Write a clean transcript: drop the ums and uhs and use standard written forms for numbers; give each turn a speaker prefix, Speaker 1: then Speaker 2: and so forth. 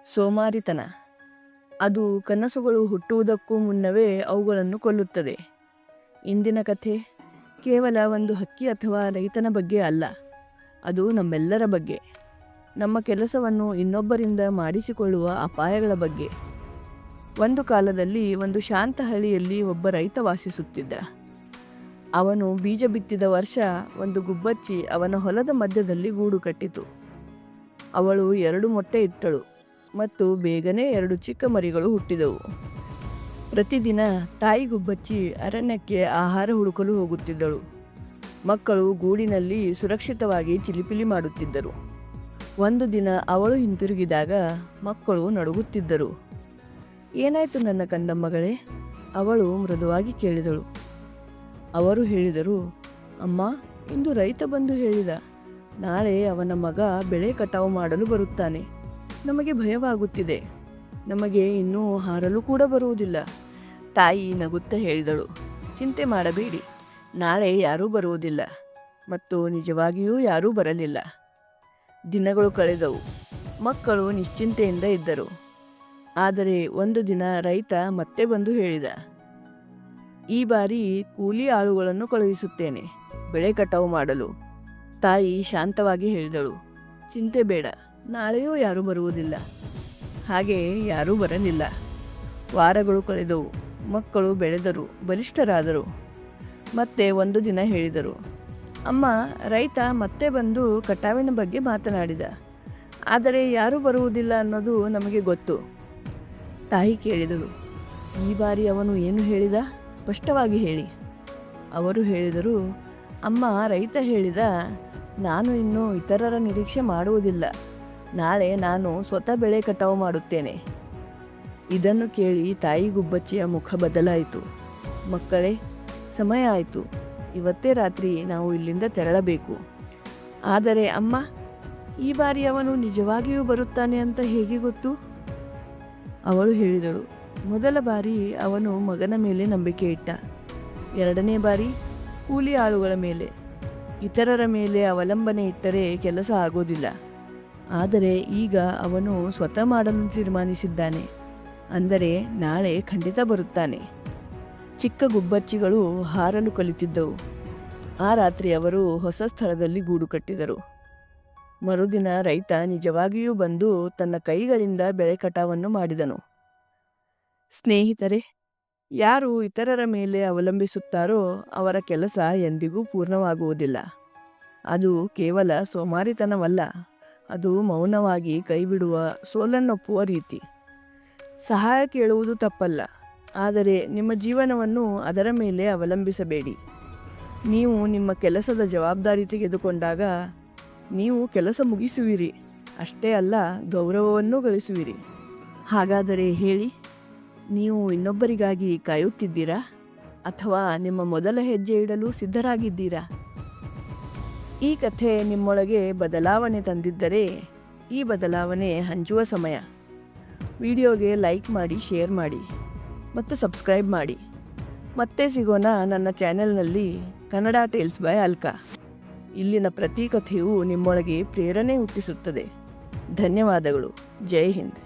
Speaker 1: ಸೋಮಾರಿತನ ಅದು ಕನಸುಗಳು ಹುಟ್ಟುವುದಕ್ಕೂ ಮುನ್ನವೇ ಅವುಗಳನ್ನು ಕೊಲ್ಲುತ್ತದೆ. ಇಂದಿನ ಕಥೆ ಕೇವಲ ಒಂದು ಹಕ್ಕಿ ಅಥವಾ ರೈತನ ಬಗ್ಗೆ ಅಲ್ಲ, ಅದು ನಮ್ಮೆಲ್ಲರ ಬಗ್ಗೆ, ನಮ್ಮ ಕೆಲಸವನ್ನು ಇನ್ನೊಬ್ಬರಿಂದ ಮಾಡಿಸಿಕೊಳ್ಳುವ ಅಪಾಯಗಳ ಬಗ್ಗೆ. ಒಂದು ಕಾಲದಲ್ಲಿ ಒಂದು ಶಾಂತ ಹಳ್ಳಿಯಲ್ಲಿ ಒಬ್ಬ ರೈತ ವಾಸಿಸುತ್ತಿದ್ದ. ಅವನು ಬೀಜ ಬಿತ್ತಿದ ವರ್ಷ ಒಂದು ಗುಬ್ಬಚ್ಚಿ ಅವನ ಹೊಲದ ಮಧ್ಯದಲ್ಲಿ ಗೂಡು ಕಟ್ಟಿತು. ಅವಳು 2 ಮೊಟ್ಟೆ ಇಟ್ಟಳು ಮತ್ತು ಬೇಗನೆ 2 ಚಿಕ್ಕ ಮರಿಗಳು ಹುಟ್ಟಿದವು. ಪ್ರತಿದಿನ ತಾಯಿ ಗುಬ್ಬಚ್ಚಿ ಅರಣ್ಯಕ್ಕೆ ಆಹಾರ ಹುಡುಕಲು ಹೋಗುತ್ತಿದ್ದಳು. ಮಕ್ಕಳು ಗೂಡಿನಲ್ಲಿ ಸುರಕ್ಷಿತವಾಗಿ ಚಿಲಿಪಿಲಿ ಮಾಡುತ್ತಿದ್ದರು. ಒಂದು ದಿನ ಅವಳು ಹಿಂತಿರುಗಿದಾಗ ಮಕ್ಕಳು ನಡುಗುತ್ತಿದ್ದರು. ಏನಾಯ್ತು ನನ್ನ ಕಂದಮ್ಮಗಳೇ? ಅವಳು ಮೃದುವಾಗಿ ಕೇಳಿದಳು. ಅವರು ಹೇಳಿದರು, ಅಮ್ಮ, ಇಂದು ರೈತ ಬಂದು ಹೇಳಿದ, ನಾಳೆ ಅವನ ಮಗ ಬೆಳೆ ಕಟಾವು ಮಾಡಲು ಬರುತ್ತಾನೆ. ನಮಗೆ ಭಯವಾಗುತ್ತಿದೆ. ನಮಗೆ ಇನ್ನೂ ಹಾರಲು ಕೂಡ ಬರುವುದಿಲ್ಲ. ತಾಯಿ ನಗುತ್ತಾ ಹೇಳಿದಳು, ಚಿಂತೆ ಮಾಡಬೇಡಿ, ನಾಳೆ ಯಾರೂ ಬರುವುದಿಲ್ಲ. ಮತ್ತು ನಿಜವಾಗಿಯೂ ಯಾರೂ ಬರಲಿಲ್ಲ. ದಿನಗಳು ಕಳೆದವು. ಮಕ್ಕಳು ನಿಶ್ಚಿಂತೆಯಿಂದ ಇದ್ದರು. ಆದರೆ ಒಂದು ದಿನ ರೈತ ಮತ್ತೆ ಬಂದು ಹೇಳಿದ, ಈ ಬಾರಿ ಕೂಲಿ ಆಳುಗಳನ್ನು ಕಳುಹಿಸುತ್ತೇನೆ ಬೆಳೆ ಕಟಾವು ಮಾಡಲು. ತಾಯಿ ಶಾಂತವಾಗಿ ಹೇಳಿದಳು, ಚಿಂತೆ ಬೇಡ, ನಾಳೆಯೂ ಯಾರೂ ಬರುವುದಿಲ್ಲ. ಹಾಗೆ ಯಾರೂ ಬರಲಿಲ್ಲ. ವಾರಗಳು ಕಳೆದವು. ಮಕ್ಕಳು ಬೆಳೆದರು, ಬಲಿಷ್ಠರಾದರು. ಮತ್ತೆ ಒಂದು ದಿನ ಹೇಳಿದರು, ಅಮ್ಮ, ರೈತ ಮತ್ತೆ ಬಂದು ಕಟಾವಿನ ಬಗ್ಗೆ ಮಾತನಾಡಿದ, ಆದರೆ ಯಾರೂ ಬರುವುದಿಲ್ಲ ಅನ್ನೋದು ನಮಗೆ ಗೊತ್ತು. ತಾಯಿ ಕೇಳಿದಳು, ಈ ಬಾರಿ ಅವನು ಏನು ಹೇಳಿದ? ಸ್ಪಷ್ಟವಾಗಿ ಹೇಳಿ. ಅವರು ಹೇಳಿದರು, ಅಮ್ಮ, ರೈತ ಹೇಳಿದ, ನಾನು ಇನ್ನೂ ಇತರರ ನಿರೀಕ್ಷೆ ಮಾಡುವುದಿಲ್ಲ. ನಾಳೆ ನಾನು ಸ್ವತಃ ಬೆಳೆ ಕಟಾವು ಮಾಡುತ್ತೇನೆ. ಇದನ್ನು ಕೇಳಿ ತಾಯಿ ಗುಬ್ಬಚ್ಚಿಯ ಮುಖ ಬದಲಾಯಿತು. ಮಕ್ಕಳೇ, ಸಮಯ ಆಯಿತು. ಇವತ್ತೇ ರಾತ್ರಿ ನಾವು ಇಲ್ಲಿಂದ ತೆರಳಬೇಕು. ಆದರೆ ಅಮ್ಮ, ಈ ಬಾರಿ ಅವನು ನಿಜವಾಗಿಯೂ ಬರುತ್ತಾನೆ ಅಂತ ಹೇಗೆ ಗೊತ್ತು? ಅವಳು ಹೇಳಿದಳು, ಮೊದಲ ಬಾರಿ ಅವನು ಮಗನ ಮೇಲೆ ನಂಬಿಕೆ ಇಟ್ಟ. 2ನೇ ಬಾರಿ ಕೂಲಿ ಆಳುಗಳ ಮೇಲೆ. ಇತರರ ಮೇಲೆ ಅವಲಂಬನೆ ಇಟ್ಟರೆ ಕೆಲಸ ಆಗೋದಿಲ್ಲ. ಆದರೆ ಈಗ ಅವನು ಸ್ವತಃ ಮಾಡಲು ತೀರ್ಮಾನಿಸಿದ್ದಾನೆ. ಅಂದರೆ ನಾಳೆ ಖಂಡಿತ ಬರುತ್ತಾನೆ. ಚಿಕ್ಕ ಗುಬ್ಬಚ್ಚಿಗಳು ಹಾರಲು ಕಲಿತಿದ್ದವು. ಆ ರಾತ್ರಿ ಅವರು ಹೊಸ ಸ್ಥಳದಲ್ಲಿ ಗೂಡು ಕಟ್ಟಿದರು. ಮರುದಿನ ರೈತ ನಿಜವಾಗಿಯೂ ಬಂದು ತನ್ನ ಕೈಗಳಿಂದ ಬೆಳೆ ಕಟಾವನ್ನು ಮಾಡಿದನು. ಸ್ನೇಹಿತರೆ, ಯಾರು ಇತರರ ಮೇಲೆ ಅವಲಂಬಿಸುತ್ತಾರೋ ಅವರ ಕೆಲಸ ಎಂದಿಗೂ ಪೂರ್ಣವಾಗುವುದಿಲ್ಲ. ಅದು ಕೇವಲ ಸೋಮಾರಿತನವಲ್ಲ, ಅದು ಮೌನವಾಗಿ ಕೈಬಿಡುವ, ಸೋಲನ್ನೊಪ್ಪುವ ರೀತಿ. ಸಹಾಯ ಕೇಳುವುದು ತಪ್ಪಲ್ಲ, ಆದರೆ ನಿಮ್ಮ ಜೀವನವನ್ನು ಅದರ ಮೇಲೆ ಅವಲಂಬಿಸಬೇಡಿ. ನೀವು ನಿಮ್ಮ ಕೆಲಸದ ಜವಾಬ್ದಾರಿ ತೆಗೆದುಕೊಂಡಾಗ ನೀವು ಕೆಲಸ ಮುಗಿಸುವಿರಿ, ಅಷ್ಟೇ ಅಲ್ಲ, ಗೌರವವನ್ನೂ ಗಳಿಸುವಿರಿ. ಹಾಗಾದರೆ ಹೇಳಿ, ನೀವು ಇನ್ನೊಬ್ಬರಿಗಾಗಿ ಕಾಯುತ್ತಿದ್ದೀರಾ ಅಥವಾ ನಿಮ್ಮ ಮೊದಲ ಹೆಜ್ಜೆ ಇಡಲು ಸಿದ್ಧರಾಗಿದ್ದೀರಾ? ಈ ಕಥೆ ನಿಮ್ಮೊಳಗೆ ಬದಲಾವಣೆ ತಂದಿದ್ದರೆ ಈ ಬದಲಾವಣೆ ಹಂಚುವ ಸಮಯ. ವಿಡಿಯೋಗೆ ಲೈಕ್ ಮಾಡಿ, ಶೇರ್ ಮಾಡಿ ಮತ್ತು ಸಬ್ಸ್ಕ್ರೈಬ್ ಮಾಡಿ. ಮತ್ತೆ ಸಿಗೋಣ ನನ್ನ ಚಾನೆಲ್ನಲ್ಲಿ ಕನ್ನಡ ಟೇಲ್ಸ್ ಬೈ ಅಲ್ಕಾ. ಇಲ್ಲಿನ ಪ್ರತಿ ಕಥೆಯೂ ನಿಮ್ಮೊಳಗೆ ಪ್ರೇರಣೆ ಹುಟ್ಟಿಸುತ್ತದೆ. ಧನ್ಯವಾದಗಳು. ಜೈ ಹಿಂದ್.